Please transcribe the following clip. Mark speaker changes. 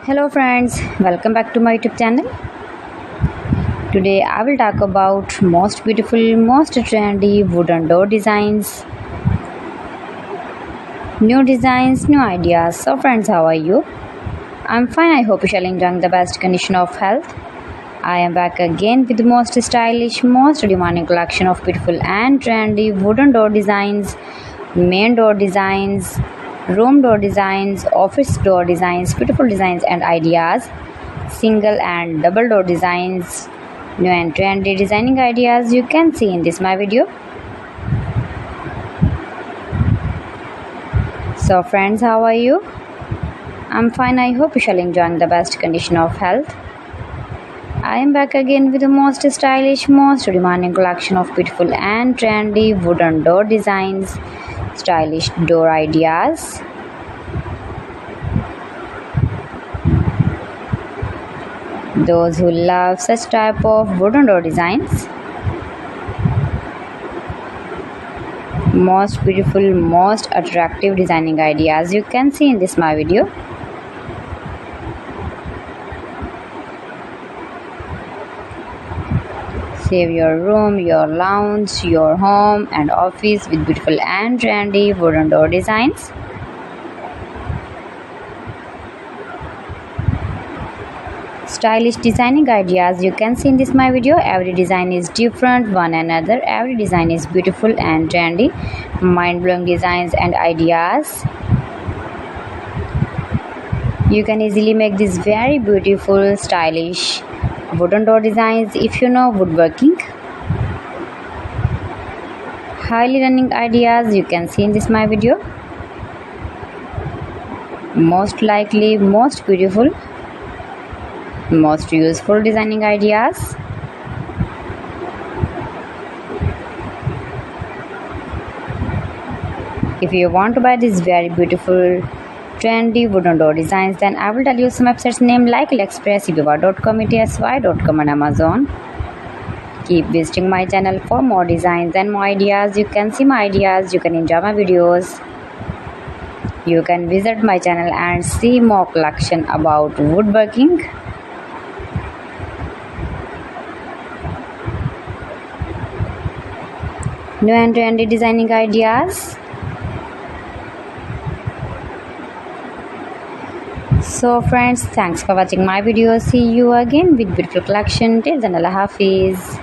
Speaker 1: Hello friends, welcome back to my YouTube channel. Today I will talk about most beautiful, most trendy wooden door designs. New designs, new ideas. So friends, how are you? I'm fine. I hope you shall enjoy the best condition of health. I am back again with the most stylish, most demanding collection of beautiful and trendy wooden door designs, main door designs, room door designs, office door designs, beautiful designs and ideas, single and double door designs, new and trendy designing ideas you can see in this my video. So friends, how are you? I'm fine. I hope you shall enjoy the best condition of health. I am back again with the most stylish, most demanding collection of beautiful and trendy wooden door designs, stylish door ideas. Those who love such type of wooden door designs, most beautiful, most attractive designing ideas you can see in this my video. Save your room, your lounge, your home and office with beautiful and trendy wooden door designs. Stylish designing ideas you can see in this my video. Every design is different one another. Every design is beautiful and trendy, mind-blowing designs and ideas. You can easily make these very beautiful, stylish wooden door designs if you know woodworking. Highly running ideas you can see in this my video. Most likely, most beautiful, most useful designing ideas. If you want to buy these very beautiful trendy wooden door designs, then I will tell you some websites name like AliExpress, eBay.com, etsy.com and Amazon. Keep visiting my channel for more designs and more ideas. You can see my ideas, you can enjoy my videos. You can visit my channel and see more collection about woodworking. New and trendy designing ideas. So friends, thanks for watching my video. See you again with beautiful collection. Till then, Allah Hafiz.